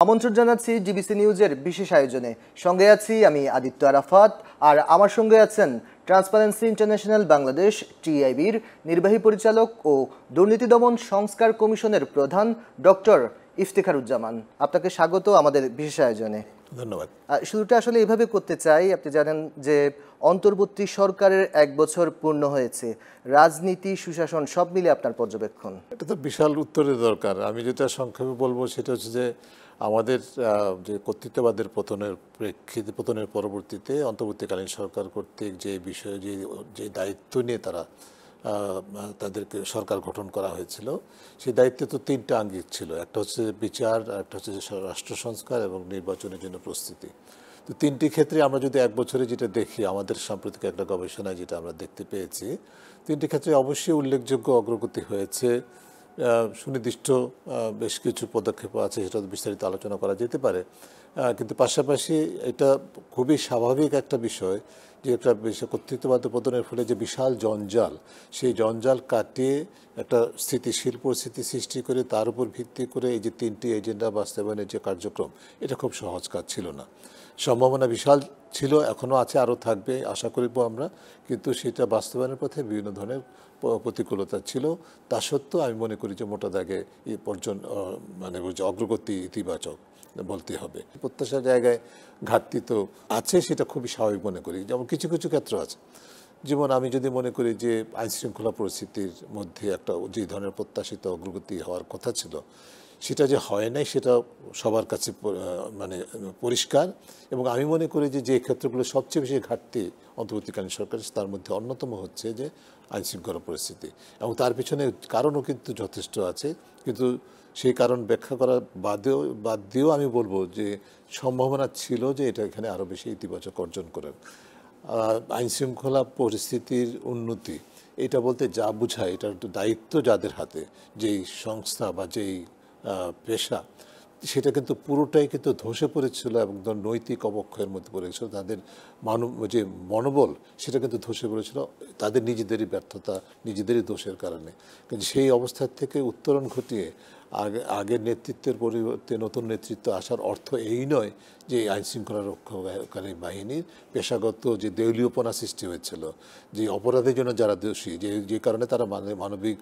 আমন্ত্রণ জানাচ্ছি ডিবিসি নিউজের বিশেষ আয়োজনে। সঙ্গে আছি আমি আদিত্য আরাফাত, আর আমার সঙ্গে আছেন ট্রান্সপারেন্সি ইন্টারন্যাশনাল বাংলাদেশ টিআইবির নির্বাহী পরিচালক ও দুর্নীতি দমন সংস্কার কমিশনের প্রধান ডক্টর ইফতেখারুজ্জামান। আপনাকে স্বাগত আমাদের বিশেষ আয়োজনে। ধন্যবাদ। শুরুটা আসলে এভাবে করতে চাই, আপনি জানেন যে অন্তর্বর্তী সরকারের 1 বছর পূর্ণ হয়েছে। রাজনীতি, সুশাসন সব মিলে আপনার পর্যবেক্ষণ? এটা তো বিশাল উত্তরের দরকার। আমি যেটা সংক্ষেপে বলবো সেটা হচ্ছে যে আমাদের যে কর্তৃত্ববাদের পতনের পরবর্তীতে অন্তর্বর্তীকালীন সরকার কর্তৃক যে বিষয়ে যে দায়িত্ব নিয়ে তাদেরকে সরকার গঠন করা হয়েছিল, সেই দায়িত্বে তো 3টা আঙ্গিক ছিল। একটা হচ্ছে বিচার, একটা হচ্ছে রাষ্ট্র সংস্কার এবং নির্বাচনের জন্য প্রস্তুতি। তো 3টি ক্ষেত্রে আমরা যদি 1 বছরে যেটা দেখি, আমাদের সাম্প্রতিক একটা গবেষণায় যেটা আমরা দেখতে পেয়েছি, 3টি ক্ষেত্রে অবশ্যই উল্লেখযোগ্য অগ্রগতি হয়েছে। সুনির্দিষ্ট বেশ কিছু পদক্ষেপ আছে, সেটা বিস্তারিত আলোচনা করা যেতে পারে। কিন্তু পাশাপাশি এটা খুবই স্বাভাবিক একটা বিষয় যে একটা কর্তৃত্ববাদ পতনের ফলে যে বিশাল জঞ্জাল, সেই জঞ্জাল কাটিয়ে একটা স্থিতিশীল পরিস্থিতি সৃষ্টি করে তার উপর ভিত্তি করে এই যে 3টি এজেন্ডা বাস্তবায়নের যে কার্যক্রম, এটা খুব সহজ কাজ ছিল না। সম্ভাবনা বিশাল ছিল, এখনও আছে, আরও থাকবে আশা করিব আমরা, কিন্তু সেটা বাস্তবায়নের পথে বিভিন্ন ধরনের প্রতিকূলতা ছিল। তা সত্ত্বেও আমি মনে করি যে মোটা দাগে এই পর্যন্ত অগ্রগতি ইতিবাচক বলতে হবে। প্রত্যাশার জায়গায় ঘাটতি তো আছে, সেটা খুবই স্বাভাবিক মনে করি। যেমন কিছু কিছু ক্ষেত্র আছে, যেমন আমি যদি মনে করি যে আইনশৃঙ্খলা পরিস্থিতির মধ্যে একটা যে ধরনের প্রত্যাশিত অগ্রগতি হওয়ার কথা ছিল, সেটা যে হয় নাই সেটা সবার কাছে পরিষ্কার। এবং আমি মনে করি যে ক্ষেত্রগুলো সবচেয়ে বেশি ঘাটতি অন্তর্বর্তীকালীন সরকার, তার মধ্যে অন্যতম হচ্ছে যে আইনশৃঙ্খলা পরিস্থিতি, এবং তার পিছনে কারণও কিন্তু যথেষ্ট আছে। কিন্তু সেই কারণ ব্যাখ্যা করার বাদ দিয়েও আমি বলবো যে সম্ভাবনা ছিল যে এটা এখানে আরও বেশি ইতিবাচক অর্জন করার। আইনশৃঙ্খলা পরিস্থিতির উন্নতি, এটা বলতে যা বোঝায়, এটার দায়িত্ব যাদের হাতে, যেই সংস্থা বা যেই পেশা, সেটা কিন্তু পুরোটাই কিন্তু ধসে পড়েছিল এবং নৈতিক অবক্ষয়ের মধ্যে পড়েছিল। তাদের যে মনোবল, সেটা কিন্তু ধসে পড়েছিল তাদের নিজেদেরই ব্যর্থতা, নিজেদেরই দোষের কারণে। কিন্তু সেই অবস্থার থেকে উত্তরণ ঘটিয়ে আগের নেতৃত্বের পরিবর্তে নতুন নেতৃত্ব আসার অর্থ এই নয় যে আইনশৃঙ্খলা রক্ষাকারী বাহিনীর পেশাগত যে দেউলিয়াপনা সৃষ্টি হয়েছিল, যে অপরাধের জন্য যারা দোষী, যে কারণে তারা মানবিক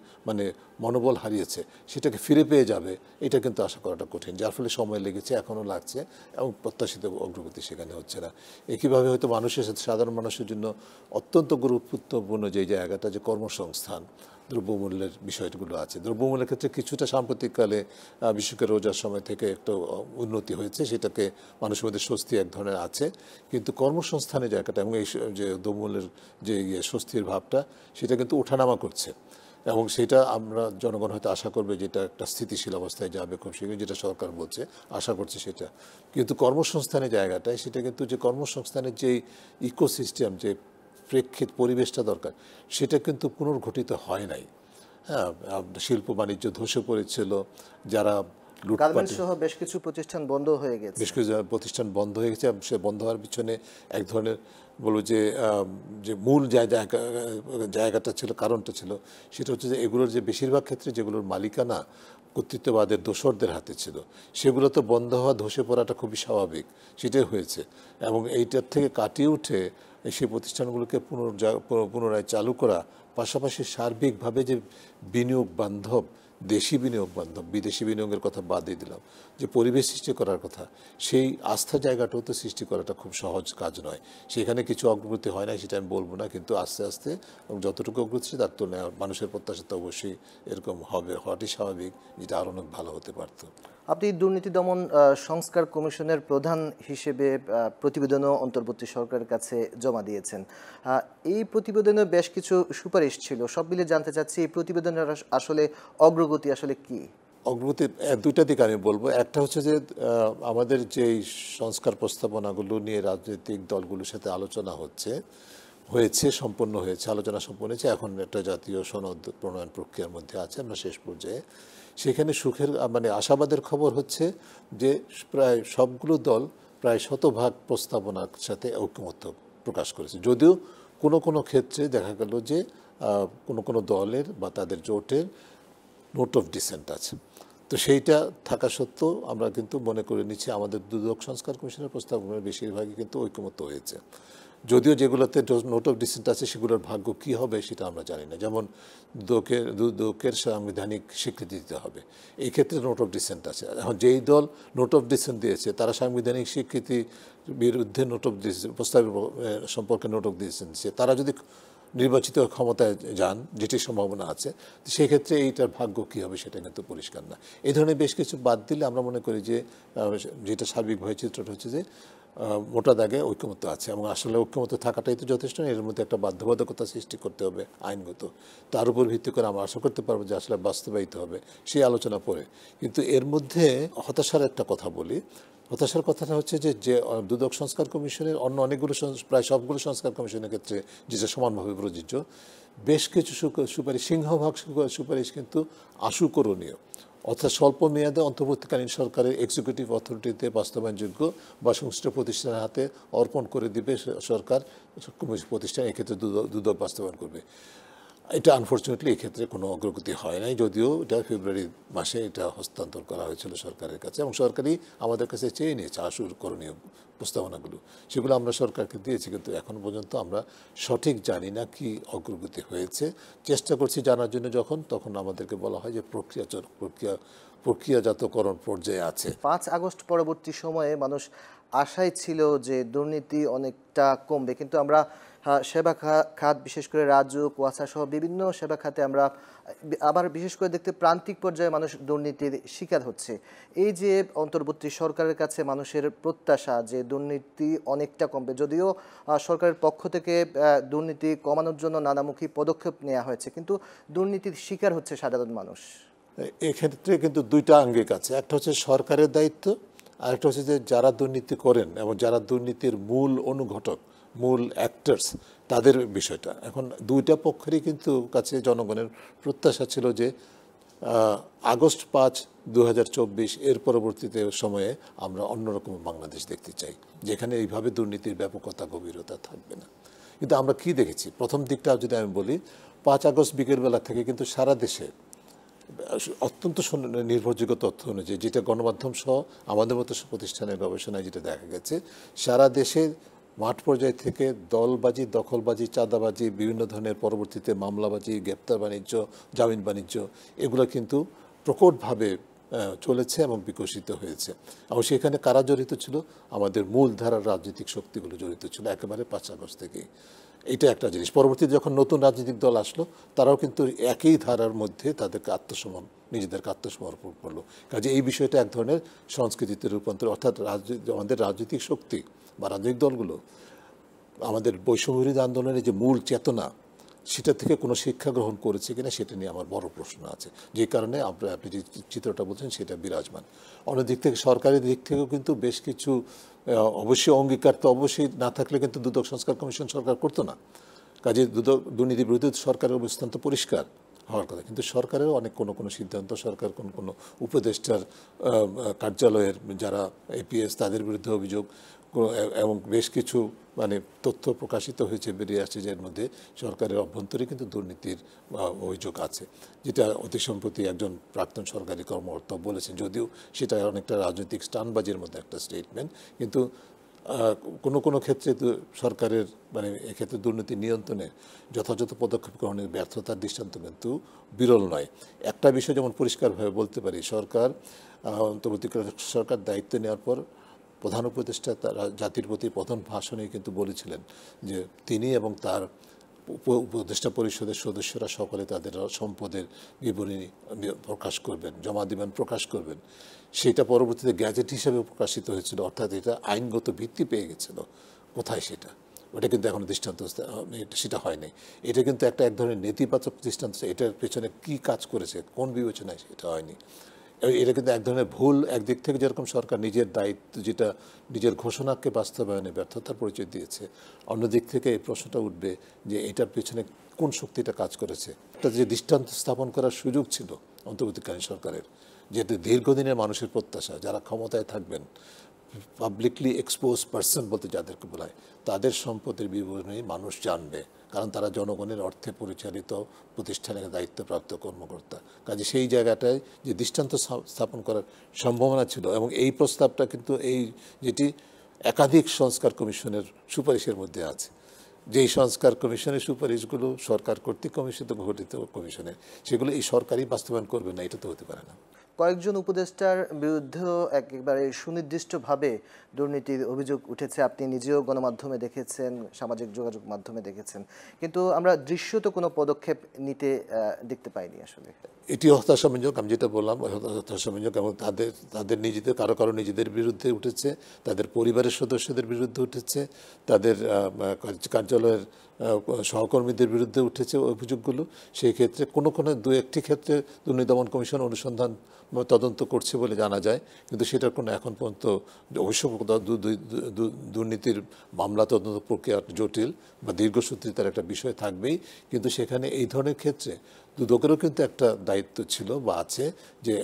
মনোবল হারিয়েছে, সেটাকে ফিরে পেয়ে যাবে, এটা কিন্তু আশা করাটা কঠিন। যার ফলে সময় লেগেছে, এখনও লাগছে, এবং প্রত্যাশিত অগ্রগতি সেখানে হচ্ছে না। একইভাবে হয়তো সাধারণ মানুষের জন্য অত্যন্ত গুরুত্বপূর্ণ যে জায়গাটা, যে কর্মসংস্থান, দ্রব্যমূল্যের বিষয়গুলো আছে। দ্রব্যমূল্যের ক্ষেত্রে কিছুটা সাম্প্রতিককালে বিশেষ করে রোজার সময় থেকে একটু উন্নতি হয়েছে, সেটাকে মানুষের মধ্যে স্বস্তি এক ধরনের আছে। কিন্তু কর্মসংস্থানের জায়গাটা এবং এই যে দ্রব্যমূল্যের যে স্বস্তির ভাবটা, সেটা কিন্তু ওঠানামা করছে, এবং সেটা আমরা জনগণ হয়তো আশা করবে যেটা একটা স্থিতিশীল অবস্থায় যাবে খুব শীঘ্রই, যেটা সরকার বলছে, আশা করছে সেটা। কিন্তু কর্মসংস্থানের জায়গাটায়, সেটা কিন্তু যে কর্মসংস্থানের যে ইকোসিস্টেম, যে প্রেক্ষিত পরিবেশটা দরকার, সেটা কিন্তু পুনর্গঠিত হয় নাই। হ্যাঁ, শিল্প বাণিজ্য ধসে পড়েছিল, যারা গার্মেন্টস সহ বেশ কিছু প্রতিষ্ঠান বন্ধ হয়ে গেছে, বেশ কিছু প্রতিষ্ঠান বন্ধ হয়ে গেছে। সে বন্ধ হওয়ার পিছনে এক ধরনের বলবো যে মূল জায়গাটা ছিল, কারণটা ছিল, সেটা হচ্ছে যে এগুলোর যে বেশিরভাগ ক্ষেত্রে যেগুলোর মালিকানা কর্তৃত্ববাদের দোসরদের হাতে ছিল, সেগুলো তো বন্ধ হওয়া, ধসে পড়াটা খুবই স্বাভাবিক, সেটাই হয়েছে। এবং এইটার থেকে কাটিয়ে উঠে সেই প্রতিষ্ঠানগুলোকে পুনরায় চালু করা, পাশাপাশি সার্বিকভাবে যে বিনিয়োগ বান্ধব, দেশি বিনিয়োগ বান্ধব, বিদেশি বিনিয়োগের কথা বাদই দিলাম, যে পরিবেশ সৃষ্টি করার কথা, সেই আস্থা জায়গাটাও তো সৃষ্টি করাটা খুব সহজ কাজ নয়। সেখানে কিছু অগ্রগতি হয় না সেটা আমি বলবো না, কিন্তু আস্তে আস্তে এবং যতটুকু অগ্রগতি তার তুলনায় মানুষের প্রত্যাশা তো অবশ্যই এরকম হওয়াটি স্বাভাবিক, যেটা আরও অনেক ভালো হতে পারত। আপনি দুর্নীতি দমন সংস্কার কমিশনের প্রধান হিসেবে প্রতিবেদনও অন্তর্বর্তী সরকারের কাছে জমা দিয়েছেন। এই প্রতিবেদনে বেশ কিছু সুপারিশ ছিল, সব মিলে জানতে চাচ্ছি এই প্রতিবেদনের আসলে অগ্রগতি আসলে কি? অগ্রগতির 2টা দিক আমি বলবো। একটা হচ্ছে যে আমাদের যেই সংস্কার প্রস্তাবনাগুলো নিয়ে রাজনৈতিক দলগুলোর সাথে আলোচনা সম্পন্ন হয়েছে, আলোচনা সম্পন্ন হয়েছে, এখন একটা জাতীয় সনদ প্রণয়ন প্রক্রিয়ার মধ্যে আছে, আমরা শেষ পর্যায়ে। সেখানে সুখের আশাবাদের খবর হচ্ছে যে প্রায় সবগুলো দল প্রায় 100% প্রস্তাবনার সাথে ঐকমত্য প্রকাশ করেছে। যদিও কোনো ক্ষেত্রে দেখা গেল যে কোনো দলের বা তাদের জোটের নোট অফ ডিসেন্ট আছে। তো সেইটা থাকা সত্ত্বেও আমরা কিন্তু মনে করে নিচ্ছি আমাদের দুদক সংস্কার কমিশনের প্রস্তাবনার বেশিরভাগই কিন্তু ঐকমত্য হয়েছে। যদিও যেগুলোতে নোট অফ ডিসেন্ট আছে সেগুলোর ভাগ্য কী হবে সেটা আমরা জানি না। যেমন দুদকের সাংবিধানিক স্বীকৃতি দিতে হবে, এই ক্ষেত্রে নোট অফ ডিসেন্ট আছে। এখন যেই দল নোট অফ ডিসেন্ট দিয়েছে তারা সাংবিধানিক স্বীকৃতি বিরুদ্ধে নোট অফ ডিসেন্ট প্রস্তাবের সম্পর্কে নোট অফ ডিসেন্ট দিচ্ছে, তারা যদি নির্বাচিত ক্ষমতায় যান, যেটির সম্ভাবনা আছে, সেই ক্ষেত্রে এইটার ভাগ্য কী হবে সেটা কিন্তু পরিষ্কার না। এই ধরনের বেশ কিছু বাদ দিলে আমরা মনে করি যে যেটা সার্বিকভাবে চিত্রটা হচ্ছে যে মোটা দাগে ঐক্যমত্য আছে, এবং আসলে ঐক্যমত্য থাকাটাই তো যথেষ্ট না, এর মধ্যে একটা বাধ্যবাধকতা সৃষ্টি করতে হবে আইনগত। তার উপর ভিত্তি করে আমরা আশা করতে পারবো যে আসলে বাস্তবায়িত হবে সেই আলোচনা পরে। কিন্তু এর মধ্যে হতাশার একটা কথা বলি। হতাশার কথাটা হচ্ছে যে যে দুদক সংস্কার কমিশনের অন্য অনেকগুলো প্রায় সবগুলো সংস্কার কমিশনের ক্ষেত্রে যেটা সমানভাবে প্রযোজ্য, বেশ কিছু সুপারিশ, সিংহভাগ সুপারিশ কিন্তু আশুকরণীয়, অর্থাৎ স্বল্প মেয়াদে অন্তর্বর্তীকালীন সরকারের এক্সিকিউটিভ অথরিটিতে বাস্তবায়নযোগ্য বা সংশ্লিষ্ট প্রতিষ্ঠানের হাতে অর্পণ করে দিবে সরকার প্রতিষ্ঠান, এক্ষেত্রে দুদক বাস্তবায়ন করবে। এটা আনফর্চুনেটলি এক্ষেত্রে কোনো অগ্রগতি হয় নাই, যদিও এটা ফেব্রুয়ারি মাসে এটা হস্তান্তর করা হয়েছিল সরকারের কাছে, এবং সরকারই আমাদের কাছে চেয়ে নিয়েছে করণীয় প্রস্তাবনাগুলো, সেগুলো আমরা সরকারকে দিয়েছি। কিন্তু এখন পর্যন্ত আমরা সঠিক জানি না কি অগ্রগতি হয়েছে। চেষ্টা করছি জানার জন্য, তখন আমাদেরকে বলা হয় যে প্রক্রিয়াজাতকরণ পর্যায়ে আছে। 5 আগস্ট পরবর্তী সময়ে মানুষ আশায় ছিল যে দুর্নীতি অনেকটা কমবে, কিন্তু আমরা সেবা খাত, বিশেষ করে রাজুক, ওয়াসা সহ বিভিন্ন সেবা খাতে আমরা আবার বিশেষ করে দেখতে প্রান্তিক পর্যায়ে মানুষ দুর্নীতির শিকার হচ্ছে। এই যে অন্তর্বর্তী সরকারের কাছে মানুষের প্রত্যাশা যে দুর্নীতি অনেকটা কমবে, যদিও সরকারের পক্ষ থেকে দুর্নীতি কমানোর জন্য নানামুখী পদক্ষেপ নেওয়া হয়েছে, কিন্তু দুর্নীতির শিকার হচ্ছে সাধারণ মানুষ। এক্ষেত্রে কিন্তু দুইটা আঙ্গিক আছে, একটা হচ্ছে সরকারের দায়িত্ব, আরেকটা হচ্ছে যে যারা দুর্নীতি করেন এবং যারা দুর্নীতির মূল অনুঘটক, মূল অ্যাক্টার্স, তাদের বিষয়টা। এখন দুইটা পক্ষেরই কিন্তু কাছে জনগণের প্রত্যাশা ছিল যে আগস্ট 5, 2024 এর পরবর্তীতে সময়ে আমরা অন্যরকম বাংলাদেশ দেখতে চাই, যেখানে এইভাবে দুর্নীতির ব্যাপকতা, গভীরতা থাকবে না। কিন্তু আমরা কি দেখেছি, প্রথম দিকটা যদি আমি বলি, 5 আগস্ট বিকেলবেলা থেকে কিন্তু সারা দেশে অত্যন্ত নির্ভরযোগ্য তথ্য অনুযায়ী, যেটা গণমাধ্যম সহ আমাদের মতো প্রতিষ্ঠানের গবেষণায় যেটা দেখা গেছে, সারা দেশে মাঠ পর্যায় থেকে দলবাজি, দখলবাজি, চাঁদাবাজি, বিভিন্ন ধরনের পরবর্তীতে মামলাবাজি, গ্রেপ্তার বাণিজ্য, জামিন বাণিজ্য, এগুলো কিন্তু প্রকটভাবে চলেছে এবং বিকশিত হয়েছে। এবং সেখানে কারা জড়িত ছিল? আমাদের মূল ধারার রাজনৈতিক শক্তিগুলো জড়িত ছিল একেবারে 5 আগস্ট থেকেই। এটা একটা জিনিস। পরবর্তীতে যখন নতুন রাজনৈতিক দল আসলো, তারাও কিন্তু একই ধারার মধ্যে তাদেরকে নিজেদেরকে আত্মসমর্পণ করলো। কাজে এই বিষয়টা এক ধরনের সংস্কৃতিতে রূপান্তর, অর্থাৎ আমাদের রাজনৈতিক শক্তি বা রাজনৈতিক দলগুলো আমাদের বৈষম্যবিরোধী আন্দোলনের যে মূল চেতনা, সেটা থেকে কোনো শিক্ষা গ্রহণ করেছে কিনা সেটা নিয়ে আমার বড় প্রশ্ন আছে, যে কারণে আপনি যে চিত্রটা বলছেন সেটা বিরাজমান। অন্যদিক থেকে সরকারের দিক থেকেও কিন্তু বেশ কিছু অবশ্যই অঙ্গীকার তো অবশ্যই না থাকলে কিন্তু দুদক সংস্কার কমিশন সরকার করতো না। কাজে দুর্নীতি বিরোধী সরকারের অবস্থান তো পরিষ্কার হওয়ার কথা, কিন্তু সরকারেরও অনেক কোনো সিদ্ধান্ত, সরকার কোনো উপদেষ্টার কার্যালয়ের যারা এপিএস, তাদের বিরুদ্ধে অভিযোগ এবং বেশ কিছু তথ্য প্রকাশিত হয়েছে, বেরিয়ে আসছে, যার মধ্যে সরকারের অভ্যন্তরে কিন্তু দুর্নীতির অভিযোগ আছে, যেটা অতি সম্প্রতি একজন প্রাক্তন সরকারি কর্মকর্তা বলেছেন, যদিও সেটা অনেকটা রাজনৈতিক স্টানবাজির মধ্যে একটা স্টেটমেন্ট। কিন্তু কোনো ক্ষেত্রে সরকারের এক্ষেত্রে দুর্নীতি নিয়ন্ত্রণে যথাযথ পদক্ষেপ গ্রহণের ব্যর্থতার দৃষ্টান্ত কিন্তু বিরল নয়। একটা বিষয় যেমন পরিষ্কারভাবে বলতে পারি, অন্তর্বর্তীকালীন সরকার দায়িত্ব নেওয়ার পর প্রধান উপদেষ্টা তারা জাতির প্রতি প্রথম ভাষণে কিন্তু বলেছিলেন যে তিনি এবং তার উপদেষ্টা পরিষদের সদস্যরা সকলে তাদের সম্পদের বিবরণী প্রকাশ করবেন, জমা দিবেন, প্রকাশ করবেন। সেটা পরবর্তীতে গ্যাজেট হিসেবে প্রকাশিত হয়েছিল, অর্থাৎ এটা আইনগত ভিত্তি পেয়ে গেছিল। কোথায় সেটা? ওটা কিন্তু এখনো দৃষ্টান্ত সেটা হয়নি। এটা কিন্তু এক ধরনের নেতিবাচক দৃষ্টান্ত। এটার পেছনে কি কাজ করেছে, কোন বিবেচনায়, সেটা হয়নি। এটা কিন্তু এক ধরনের ভুল। একদিক থেকে যেরকম সরকার নিজের দায়িত্ব, যেটা নিজের ঘোষণাকে বাস্তবায়নে ব্যর্থতার পরিচয় দিয়েছে, অন্যদিক থেকে এই প্রশ্নটা উঠবে যে এটার পেছনে কোন শক্তিটা কাজ করেছে। একটা যে দৃষ্টান্ত স্থাপন করার সুযোগ ছিল অন্তর্বর্তীকালীন সরকারের, যেটা দীর্ঘদিনের মানুষের প্রত্যাশা, যারা ক্ষমতায় থাকবেন, পাবলিকলি এক্সপোজ পার্সন বলতে যাদেরকে বলা হয়, তাদের সম্পদের বিবরণী মানুষ জানবে, কারণ তারা জনগণের অর্থে পরিচালিত প্রতিষ্ঠানের দায়িত্বপ্রাপ্ত কর্মকর্তা। কাজে সেই জায়গাটায় যে দৃষ্টান্ত স্থাপন করার সম্ভাবনা ছিল, এবং এই প্রস্তাবটা কিন্তু যেটি একাধিক সংস্কার কমিশনের সুপারিশের মধ্যে আছে, যেই সংস্কার কমিশনের সুপারিশগুলো সরকার কর্তৃক গঠিত কমিশনের, সেগুলো এই সরকারই বাস্তবায়ন করবে না, এটা তো হতে পারে না। কয়েকজন উপদেষ্টার বিরুদ্ধেও একেবারে সুনির্দিষ্টভাবে দুর্নীতির অভিযোগ উঠেছে, আপনি নিজেও গণমাধ্যমে দেখেছেন, সামাজিক যোগাযোগ মাধ্যমে দেখেছেন, কিন্তু আমরা দৃশ্যত কোনো পদক্ষেপ নিতে দেখতে পাইনি আসলে। এটি হতাশাব্যঞ্জক, আমি যেটা বললাম হতাশাব্যঞ্জক, এবং তাদের নিজেদের কারো নিজেদের বিরুদ্ধে উঠেছে, তাদের পরিবারের সদস্যদের বিরুদ্ধে উঠেছে, তাদের কার্যালয়ের সহকর্মীদের বিরুদ্ধে উঠেছে অভিযোগগুলো। সেই ক্ষেত্রে কোনো দু একটি ক্ষেত্রে দুর্নীতি দমন কমিশন অনুসন্ধান তদন্ত করছে বলে জানা যায়, কিন্তু সেটার কোনো এখন পর্যন্ত অবশ্য দুর্নীতির মামলা তদন্ত প্রক্রিয়া জটিল বা দীর্ঘসূত্রিতার একটা বিষয় থাকবেই, কিন্তু সেখানে এই ধরনের ক্ষেত্রে দুদকেরও কিন্তু একটা দায়িত্ব ছিল বা আছে, যে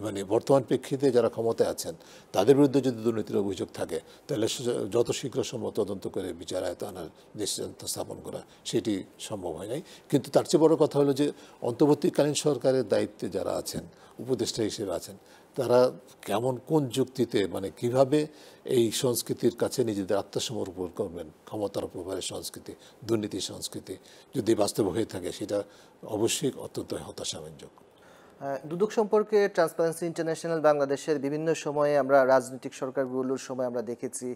মানে বর্তমান প্রেক্ষিতে যারা ক্ষমতায় আছেন তাদের বিরুদ্ধে যদি দুর্নীতির অভিযোগ থাকে, তাহলে যত শীঘ্র সম্ভব তদন্ত করে বিচার আয়ত্তে আনার দৃষ্টান্ত স্থাপন করা, সেটি সম্ভব হয় নাই। কিন্তু তার চেয়ে বড় কথা হলো যে অন্তর্বর্তীকালীন সরকারের দায়িত্বে যারা আছেন, উপদেষ্টা হিসেবে আছেন, তারা কোন যুক্তিতে, মানে কিভাবে এই সংস্কৃতির কাছে নিজেদের আত্মসমর্পণ করবেন, ক্ষমতার অপব্যবহারের সংস্কৃতি, দুর্নীতির সংস্কৃতি যদি বাস্তব হয়ে থাকে, সেটা অবশ্যই অত্যন্ত হতাশাব্যঞ্জক। দুদক সম্পর্কে ট্রান্সপারেন্সি ইন্টারন্যাশনাল বাংলাদেশের বিভিন্ন সময়ে আমরা রাজনৈতিক সরকারগুলোর সময় আমরা দেখেছি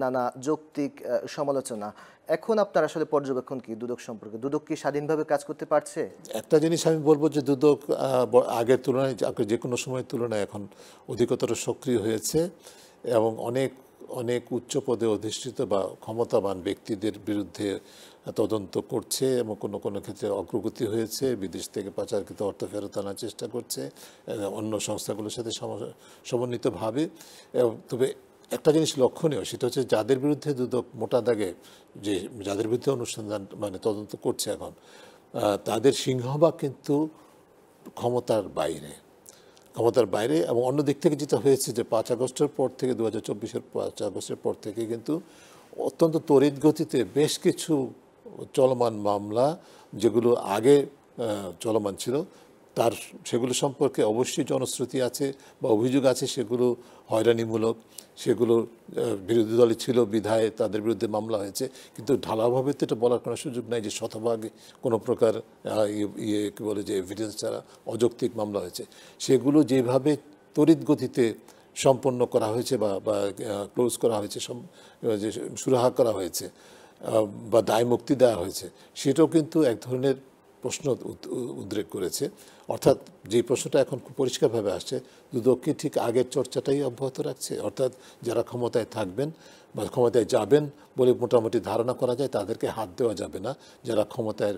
নানা যৌক্তিক সমালোচনা। এখন আপনার আসলে পর্যবেক্ষণ কি দুদক সম্পর্কে? দুদক কি স্বাধীনভাবে কাজ করতে পারছে? একটা জিনিস আমি বলবো যে দুদক আগের তুলনায়, যে কোনো সময়ের তুলনায় এখন অধিকতর সক্রিয় হয়েছে, এবং অনেক উচ্চ পদে অধিষ্ঠিত বা ক্ষমতাবান ব্যক্তিদের বিরুদ্ধে তদন্ত করছে, এবং কোনো ক্ষেত্রে অগ্রগতি হয়েছে, বিদেশ থেকে পাচারকৃত অর্থ ফেরত আনার চেষ্টা করছে অন্য সংস্থাগুলোর সাথে সমন্বিতভাবে। তবে একটা জিনিস লক্ষণীয়, সেটা হচ্ছে যাদের বিরুদ্ধে দুদক মোটা দাগে, যাদের বিরুদ্ধে অনুসন্ধান মানে তদন্ত করছে এখন, তাদের সিংহভাগ কিন্তু ক্ষমতার বাইরে। এবং অন্য দিক থেকে যেটা হয়েছে যে 5 আগস্টের পর থেকে, 2024-এর 5 আগস্টের পর থেকে কিন্তু অত্যন্ত তড়িৎ গতিতে বেশ কিছু চলমান মামলা, যেগুলো আগে চলমান ছিল, সেগুলো সম্পর্কে অবশ্যই জনশ্রুতি আছে বা অভিযোগ আছে, সেগুলো হয়রানিমূলক, সেগুলো বিরোধী দলে ছিল বিধায় তাদের বিরুদ্ধে মামলা হয়েছে। কিন্তু ঢালাওভাবে তো এটা বলার কোনো সুযোগ নাই যে শতভাগ কোনো প্রকার কি বলে যে এভিডেন্স ছাড়া অযৌক্তিক মামলা হয়েছে। সেগুলো যেভাবে তড়িৎ গতিতে সম্পন্ন করা হয়েছে বা ক্লোজ করা হয়েছে, যে সুরাহা করা হয়েছে বা দায় মুক্তি দেওয়া হয়েছে, সেটাও কিন্তু এক ধরনের প্রশ্ন উদ্রেক করেছে। অর্থাৎ যে প্রশ্নটা এখন খুব পরিষ্কারভাবে আসছে, দুদক কি ঠিক আগের চর্চাটাই অব্যাহত রাখছে? অর্থাৎ যারা ক্ষমতায় থাকবেন বা ক্ষমতায় যাবেন বলে মোটামুটি ধারণা করা যায়, তাদেরকে হাত দেওয়া যাবে না। যারা ক্ষমতায়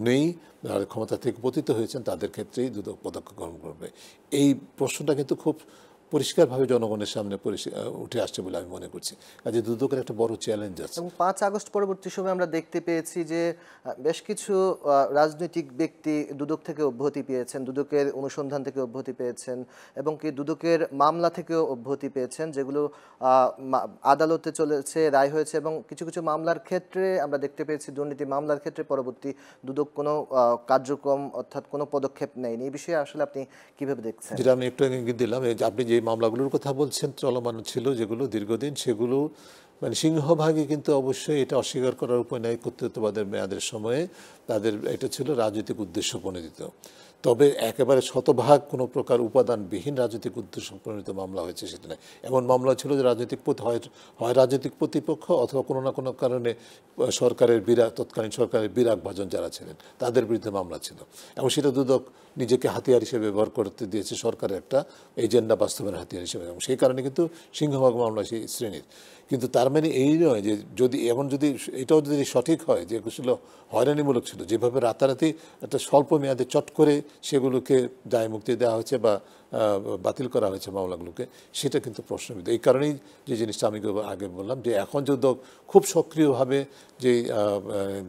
নেই, যারা ক্ষমতা থেকে পতিত হয়েছেন, তাদের ক্ষেত্রেই দুদক পদক্ষেপ গ্রহণ করবে। এই প্রশ্নটা কিন্তু খুব পরিষ্কারভাবে জনগণের সামনে উঠে আসছে বলে আমি মনে করছি। কাজে দুদকের একটা বড় চ্যালেঞ্জ আছে। এবং 5 আগস্ট পরবর্তী সময় আমরা দেখতে পেয়েছি যে বেশ কিছু রাজনৈতিক ব্যক্তি দুদক থেকে অব্যাহতি পেয়েছেন, দুদকের অনুসন্ধান থেকে অব্যাহতি পেয়েছেন, এবং কি দুদকের মামলা থেকেও অব্যাহতি পেয়েছেন, যেগুলো আদালতে চলেছে, রায় হয়েছে। এবং কিছু কিছু মামলার ক্ষেত্রে আমরা দেখতে পেয়েছি, দুর্নীতি মামলার ক্ষেত্রে পরবর্তী দুদক কোনো কার্যক্রম অর্থাৎ কোনো পদক্ষেপ নেয়নি। এই বিষয়ে আসলে আপনি কিভাবে দেখছেন? যেটা আমি একটু ইঙ্গিত দিলাম, আপনি যে মামলাগুলোর কথা বলছেন চলমান ছিল, যেগুলো দীর্ঘদিন, সেগুলো মানে সিংহভাগই কিন্তু অবশ্যই এটা অস্বীকার করার উপায় নাই, কর্তৃত্ববাদের মেয়াদের সময়ে তাদের এটা ছিল রাজনৈতিক উদ্দেশ্য প্রণোদিত। তবে একেবারে শতভাগ কোনো প্রকার উপাদানবিহীন রাজনৈতিক উদ্দেশ্য প্রণোদিত মামলা হয়েছে সেটা নয়। এমন মামলা ছিল যে হয় রাজনৈতিক প্রতিপক্ষ অথবা কোনো না কোনো কারণে তৎকালীন সরকারের বিরাগ ভাজন যারা ছিলেন, তাদের বিরুদ্ধে মামলা ছিল, এবং সেটা দুদক নিজেকে হাতিয়ার হিসেবে ব্যবহার করতে দিয়েছে, সরকারের একটা এজেন্ডা বাস্তবায়নের হাতিয়ার হিসেবে, এবং সেই কারণে কিন্তু সিংহভাগ মামলা সেই শ্রেণীর। কিন্তু তার মানে এই নয় যে যদি এটাও যদি সঠিক হয় যে ছিল হয়রানিমূলক ছিল, যেভাবে রাতারাতি একটা স্বল্প মেয়াদে চট করে সেগুলোকে দায় মুক্তি দেওয়া হয়েছে বা বাতিল করা হয়েছে মামলাগুলোকে, সেটা কিন্তু প্রশ্নবিদ্ধ। এই কারণেই যে জিনিসটা আমি আগে বললাম যে এখন যদি খুব সক্রিয়ভাবে যে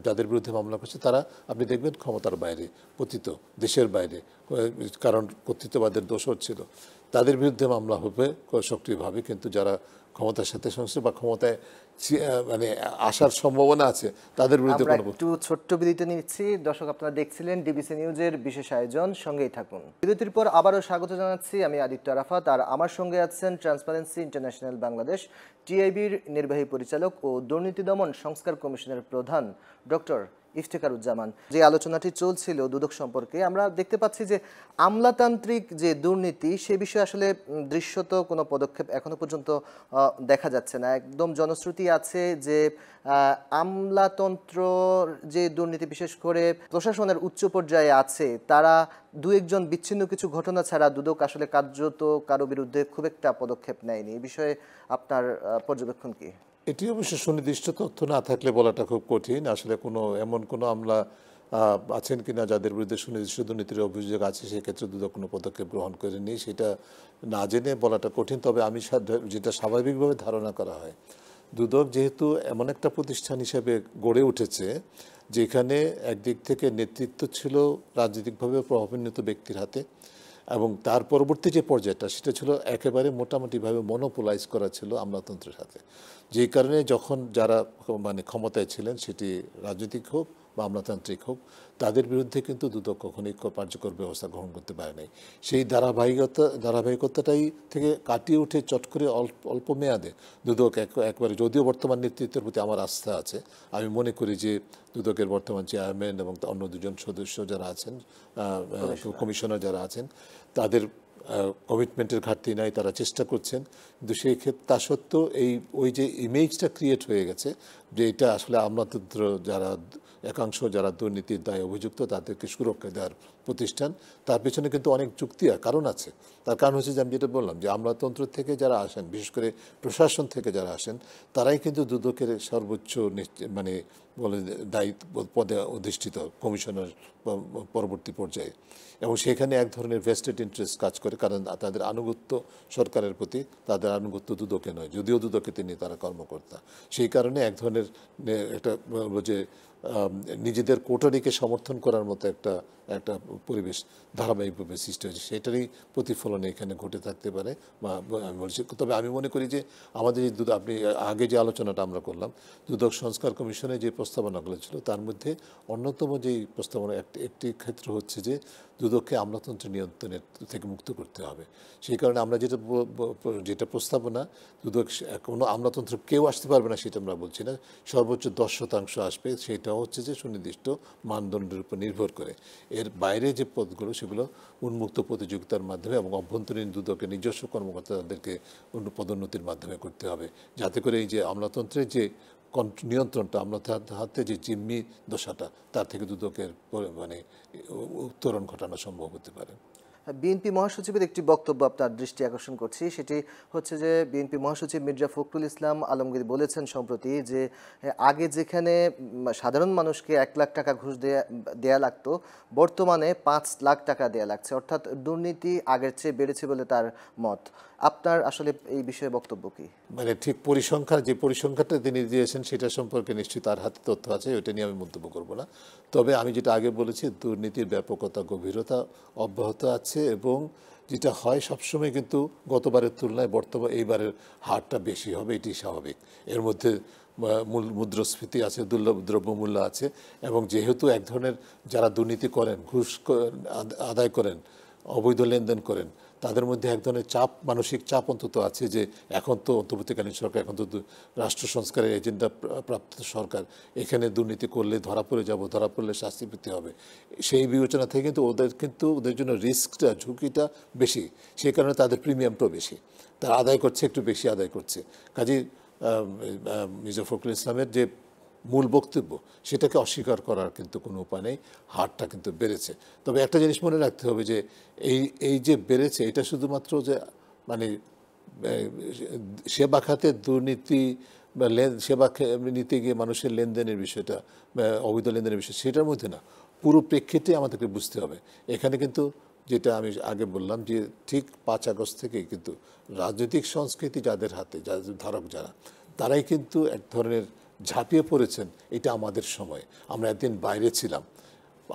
যাদের বিরুদ্ধে মামলা করছে, তারা আপনি দেখবেন ক্ষমতার বাইরে পতিত, দেশের বাইরে, কারণ কর্তৃত্ববাদের দোষর ছিল। তাদের বিরুদ্ধে মামলা হবে সক্রিয়ভাবে, কিন্তু যারা ক্ষমতার সাথে সংশ্লিষ্ট বা ক্ষমতায় মানে আসার সম্ভাবনা আছে তাদের বিরুদ্ধে আমরা কোনো একটু ছোট্ট বিরতি নিচ্ছি। দর্শক, আপনারা দেখছিলেন ডিবিসি নিউজের বিশেষ আয়োজন, সঙ্গেই থাকুন। বিরতির পর আবারও স্বাগত জানাচ্ছি আমি আদিত্য আরাফাত, আর আমার সঙ্গে আছেন ট্রান্সপারেন্সি ইন্টারন্যাশনাল বাংলাদেশ টিআইবির নির্বাহী পরিচালক ও দুর্নীতি দমন সংস্কার কমিশনের প্রধান ডক্টর ইফতেখারুজ্জামান। যে আলোচনাটি চলছিল দুদক সম্পর্কে, আমরা দেখতে পাচ্ছি যে আমলাতান্ত্রিক যে দুর্নীতি সে বিষয়ে আসলে দৃশ্যত কোনো পদক্ষেপ এখনো পর্যন্ত দেখা যাচ্ছে না। একদম জনশ্রুতি আছে যে আমলাতন্ত্র যে দুর্নীতি, বিশেষ করে প্রশাসনের উচ্চ পর্যায়ে আছে, তারা দু একজন বিচ্ছিন্ন কিছু ঘটনা ছাড়া দুদক আসলে কার্যত কারো বিরুদ্ধে খুব একটা পদক্ষেপ নেয়নি। এই বিষয়ে আপনার পর্যবেক্ষণ কি? এটি অবশ্য সুনির্দিষ্ট তথ্য না থাকলে বলাটা খুব কঠিন। আসলে এমন কোনো আমলা আছেন কিনা যাদের বিরুদ্ধে সুনির্দিষ্ট দুর্নীতির অভিযোগ আছে, সেক্ষেত্রে দুদক কোনো পদক্ষেপ গ্রহণ করেনি, সেটা না জেনে বলাটা কঠিন। তবে আমি যেটা স্বাভাবিকভাবে ধারণা করা হয়, দুদক যেহেতু এমন একটা প্রতিষ্ঠান হিসেবে গড়ে উঠেছে যেখানে একদিক থেকে নেতৃত্ব ছিল রাজনৈতিকভাবে প্রভাবান্বিত ব্যক্তির হাতে, এবং তার পরবর্তী যে পর্যায়টা সেটা ছিল একেবারে মোটামুটিভাবে মনোপোলাইজ করা ছিল আমলাতন্ত্রের হাতে। যেই কারণে যখন যারা মানে ক্ষমতায় ছিলেন, সেটি রাজনৈতিক হোক বা আমলাতান্ত্রিক হোক, তাদের বিরুদ্ধে কিন্তু দুদক কখনোই কার্যকর ব্যবস্থা গ্রহণ করতে পারে নাই। সেই ধারাবাহিকতাটাই থেকে কাটিয়ে উঠে চট করে অল্প মেয়াদে দুদক একবারে, যদিও বর্তমান নেতৃত্বের প্রতি আমার আস্থা আছে, আমি মনে করি যে দুদকের বর্তমান চেয়ারম্যান এবং অন্য দুজন সদস্য যারা আছেন, কমিশনার যারা আছেন, তাদের কমিটমেন্টের ঘাটতি নাই, তারা চেষ্টা করছেন। কিন্তু সেই ক্ষেত্রে তা সত্ত্বেও ওই যে ইমেজটা ক্রিয়েট হয়ে গেছে যে এটা আসলে আমলাতন্ত্র যারা একাংশ যারা দুর্নীতির দায়ে অভিযুক্ত তাদেরকে সুরক্ষা দেওয়ার প্রতিষ্ঠান, তার পেছনে কিন্তু অনেক যুক্তি আর কারণ আছে। তার কারণ হচ্ছে যে আমি যেটা বললাম, যে আমলাতন্ত্র থেকে যারা আসেন, বিশেষ করে প্রশাসন থেকে যারা আসেন, তারাই কিন্তু দুদকের সর্বোচ্চ মানে বলে দায়িত্ব পদে অধিষ্ঠিত কমিশনার পরবর্তী পর্যায়ে, এবং সেখানে এক ধরনের ভেস্টেড ইন্টারেস্ট কাজ করে, কারণ তাদের আনুগত্য সরকারের প্রতি, তাদের আনুগত্য দুদকে নয়, যদিও দুদকে তারা কর্মকর্তা। সেই কারণে এক ধরনের একটা যে নিজেদের কোটারিকে সমর্থন করার মতো একটা পরিবেশ ধারাবাহিকভাবে সৃষ্টি হয়েছে, সেটারই প্রতিফলন এখানে ঘটে থাকতে পারে বা আমি বলছি। তবে আমি মনে করি যে আমাদের এই আপনি আগে যে আলোচনাটা আমরা করলাম, দুদক সংস্কার কমিশনে যে প্রস্তাবনাগুলো ছিল, তার মধ্যে অন্যতম যেই প্রস্তাবনা একটি ক্ষেত্র হচ্ছে যে দুদককে আমলাতন্ত্রের নিয়ন্ত্রণের থেকে মুক্ত করতে হবে। সেই কারণে আমরা যেটা প্রস্তাবনা, দুদক কোনো আমলাতন্ত্র কেউ আসতে পারবে না সেটা আমরা বলছি না, সর্বোচ্চ 10% আসবে, সেটা হচ্ছে যে সুনির্দিষ্ট মানদণ্ডের উপর নির্ভর করে। এর বাইরে যে পদগুলো, সেগুলো উন্মুক্ত প্রতিযোগিতার মাধ্যমে এবং অভ্যন্তরীণ দুদকের নিজস্ব কর্মকর্তাদেরকে পদোন্নতির মাধ্যমে করতে হবে, যাতে করে এই যে আমলাতন্ত্রের যে নিয়ন্ত্রণটা, আমলাতন্ত্রের হাতে যে জিম্মি দশাটা, তার থেকে দুদকের মানে উত্তরণ ঘটানো সম্ভব হতে পারে। বিএনপি মহাসচিবের একটি বক্তব্য আপনার দৃষ্টি আকর্ষণ করছি। সেটি হচ্ছে যে বিএনপি মহাসচিব মির্জা ফখরুল ইসলাম আলমগীর বলেছেন সম্প্রতি যে আগে যেখানে সাধারণ মানুষকে 1 লাখ টাকা ঘুষ দেয়া লাগতো, বর্তমানে 5 লাখ টাকা দেয়া লাগছে। অর্থাৎ দুর্নীতি আগের চেয়ে বেড়েছে বলে তার মত। আপনার আসলে এই বিষয়ে বক্তব্য কি? মানে ঠিক যে পরিসংখ্যানটা তিনি দিয়েছেন সেটা সম্পর্কে নিশ্চয়ই তার হাতে তথ্য আছে, ওইটা নিয়ে আমি মন্তব্য করব না। তবে আমি যেটা আগে বলেছি, দুর্নীতির ব্যাপকতা, গভীরতা অব্যাহত আছে, এবং যেটা হয় সবসময় কিন্তু গতবারের তুলনায় এইবারের হারটা বেশি হবে, এটি স্বাভাবিক। এর মধ্যে মুদ্রাস্ফীতি আছে, দুর্লভ দ্রব্যমূল্য আছে, এবং যেহেতু এক ধরনের যারা দুর্নীতি করেন, ঘুষ আদায় করেন, অবৈধ লেনদেন করেন, তাদের মধ্যে এক ধরনের মানসিক চাপ অন্তত আছে যে এখন তো অন্তর্বর্তীকালীন সরকার, এখন তো রাষ্ট্র সংস্কারের এজেন্ডা প্রাপ্ত সরকার, এখানে দুর্নীতি করলে ধরা পড়লে শাস্তি পেতে হবে। সেই বিবেচনা থেকে কিন্তু ওদের জন্য রিস্কটা, ঝুঁকিটা বেশি, সেই কারণে তাদের প্রিমিয়ামটাও বেশি, তারা আদায় করছে, একটু বেশি আদায় করছে। কাজেই মির্জা ফখরুল ইসলামের যে মূল বক্তব্য, সেটাকে অস্বীকার করার কিন্তু কোনো উপায় নেই, হারটা কিন্তু বেড়েছে। তবে একটা জিনিস মনে রাখতে হবে যে এই যে বেড়েছে, এটা শুধুমাত্র যে মানে সেবা খাতে দুর্নীতি বা সেবা নিতে গিয়ে মানুষের লেনদেনের বিষয়টা, অবৈধ লেনদেনের বিষয়, সেটার মধ্যে না, পুরো প্রেক্ষিতে আমাদেরকে বুঝতে হবে। এখানে কিন্তু যেটা আমি আগে বললাম যে ঠিক 5 আগস্ট থেকেই কিন্তু রাজনৈতিক সংস্কৃতি যাদের হাতে, যাদের ধারক যারা, তারাই কিন্তু এক ধরনের ঝাঁপিয়ে পড়েছেন, এটা আমাদের সময়, আমরা একদিন বাইরে ছিলাম,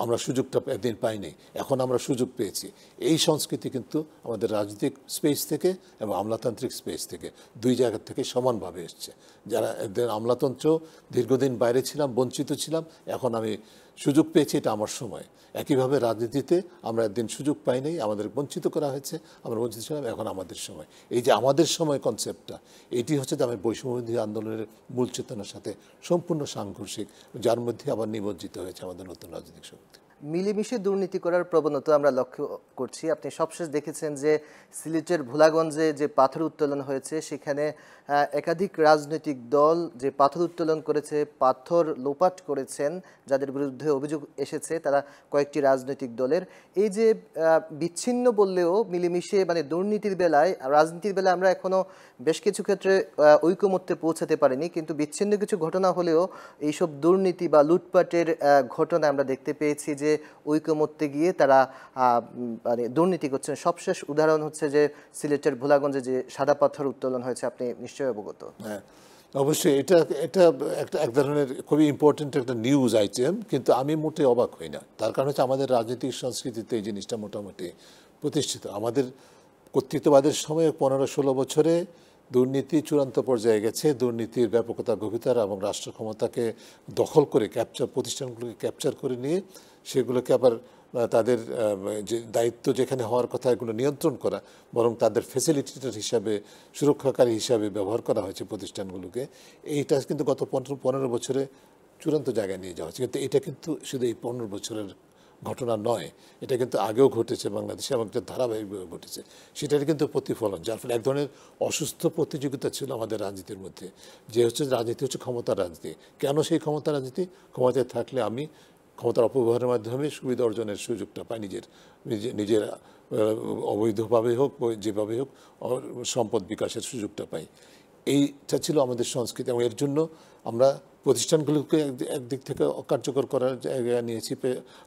আমরা সুযোগটা একদিন পাইনি, এখন আমরা সুযোগ পেয়েছি। এই সংস্কৃতি কিন্তু আমাদের রাজনৈতিক স্পেস থেকে এবং আমলাতান্ত্রিক স্পেস থেকে দুই জায়গা থেকে সমানভাবে এসছে। যারা একদিন আমলাতন্ত্র দীর্ঘদিন বাইরে ছিলাম, বঞ্চিত ছিলাম, এখন আমি সুযোগ পেয়েছি, এটা আমার সময়। একইভাবে রাজনীতিতে আমরা একদিন সুযোগ পাইনি, আমাদের বঞ্চিত করা হয়েছে, আমরা বঞ্চিত ছিলাম, এখন আমাদের সময়। এই যে আমাদের সময় কনসেপ্টটা, এটি হচ্ছে যে আমি বৈষম্যবিরোধী আন্দোলনের মূল চেতনার সাথে সম্পূর্ণ সাংঘর্ষিক, যার মধ্যে আবার নিমজ্জিত হয়েছে আমাদের নতুন রাজনৈতিক শক্তি। মিলেমিশে দুর্নীতি করার প্রবণতা আমরা লক্ষ্য করছি। আপনি সবশেষ দেখেছেন যে সিলেটের ভোলাগঞ্জে যে পাথর উত্তোলন হয়েছে, সেখানে একাধিক রাজনৈতিক দল যে পাথর উত্তোলন করেছে, পাথর লোপাট করেছেন, যাদের বিরুদ্ধে অভিযোগ এসেছে তারা কয়েকটি রাজনৈতিক দলের। এই যে বিচ্ছিন্ন বললেও মিলেমিশে মানে দুর্নীতির বেলায়, রাজনীতির বেলায় আমরা এখনো বেশ কিছু ক্ষেত্রে ঐকমত্যে পৌঁছাতে পারিনি, কিন্তু বিচ্ছিন্ন কিছু ঘটনা হলেও এইসব দুর্নীতি বা লুটপাটের ঘটনা আমরা দেখতে পেয়েছি যে ঐকমত্যে গিয়ে তারা মানে দুর্নীতি করছেন। সবশেষ উদাহরণ হচ্ছে যে সিলেটের ভোলাগঞ্জে যে সাদা পাথর উত্তোলন হয়েছে, আপনি নিশ্চয়ই অবগত। হ্যাঁ, অবশ্যই এটা এটা একটা এক ধরনের খুবই ইম্পর্টেন্ট একটা নিউজ আইটেম, কিন্তু আমি মোটে অবাক হই না। তার কারণ হচ্ছে আমাদের রাজনৈতিক সংস্কৃতিতে এই জিনিসটা মোটামুটি প্রতিষ্ঠিত। আমাদের কর্তৃত্ববাদের সময় 15-16 বছরে দুর্নীতি চূড়ান্ত পর্যায়ে গেছে। দুর্নীতির ব্যাপকতা, গভীরতা এবং রাষ্ট্র ক্ষমতাকে দখল করে প্রতিষ্ঠানগুলোকে ক্যাপচার করে নিয়ে সেগুলোকে আবার তাদের যে দায়িত্ব যেখানে হওয়ার কথা এগুলো নিয়ন্ত্রণ করা, বরং তাদের ফ্যাসিলিটেটর হিসাবে, সুরক্ষাকারী হিসাবে ব্যবহার করা হয়েছে প্রতিষ্ঠানগুলোকে। এইটা কিন্তু গত 15 বছরে চূড়ান্ত জায়গায় নিয়ে যাওয়া হচ্ছে। কিন্তু এটা কিন্তু শুধু এই 15 বছরের ঘটনা নয়, এটা কিন্তু আগেও ঘটেছে বাংলাদেশে এবং একটা ধারাবাহিকভাবে ঘটেছে। সেটার কিন্তু প্রতিফলন, যার ফলে এক ধরনের অসুস্থ প্রতিযোগিতা ছিল আমাদের রাজনীতির মধ্যে, যে হচ্ছে রাজনীতি হচ্ছে ক্ষমতার রাজনীতি। কেন সেই ক্ষমতার রাজনীতি? ক্ষমতায় থাকলে আমি ক্ষমতার অপব্যবহারের মাধ্যমে সুবিধা অর্জনের সুযোগটা পাই, নিজের অবৈধভাবে হোক, যেভাবে হোক সম্পদ বিকাশের সুযোগটা পাই। এইটা ছিল আমাদের সংস্কৃতি এবং এর জন্য আমরা প্রতিষ্ঠানগুলোকে একদিক থেকে অকার্যকর করার জায়গায় নিয়েছি।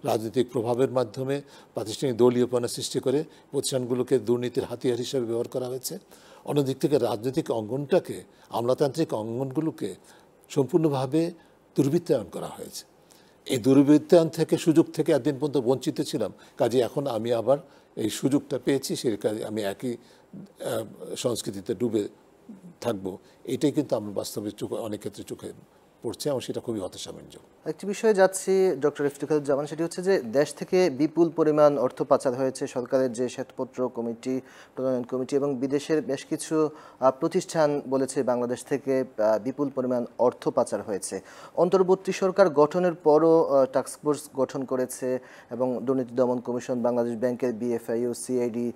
রাজনৈতিক প্রভাবের মাধ্যমে প্রাতিষ্ঠানিক দলীয়পনা সৃষ্টি করে প্রতিষ্ঠানগুলোকে দুর্নীতির হাতিয়ার হিসেবে ব্যবহার করা হয়েছে। অন্যদিক থেকে রাজনৈতিক অঙ্গনটাকে, আমলাতান্ত্রিক অঙ্গনগুলোকে সম্পূর্ণভাবে দুর্বৃত্তায়ন করা হয়েছে। এই দুর্বৃত্তায়ন থেকে, সুযোগ থেকে একদিন পর্যন্ত বঞ্চিত ছিলাম। কাজে এখন আমি আবার এই সুযোগটা পেয়েছি, সেই কাজে আমি একই সংস্কৃতিতে ডুবে থাকবো। এটাই কিন্তু আমার বাস্তবে অনেক ক্ষেত্রে চোখে পড়ছে এবং সেটা খুবই হতাশাব্যঞ্জক। একটি বিষয়ে যাচ্ছি ডক্টর ইফতিখারুজ্জামান, সেটি হচ্ছে যে দেশ থেকে বিপুল পরিমাণ অর্থ পাচার হয়েছে। সরকারের যে শ্বেতপত্র কমিটি, প্রণয়ন কমিটি এবং বিদেশের বেশ কিছু প্রতিষ্ঠান বলেছে বাংলাদেশ থেকে বিপুল পরিমাণ অর্থ পাচার হয়েছে। অন্তর্বর্তী সরকার গঠনের পরও টাস্কফোর্স গঠন করেছে এবং দুর্নীতি দমন কমিশন, বাংলাদেশ ব্যাংকের বিএফআইইউ, সিআইডি,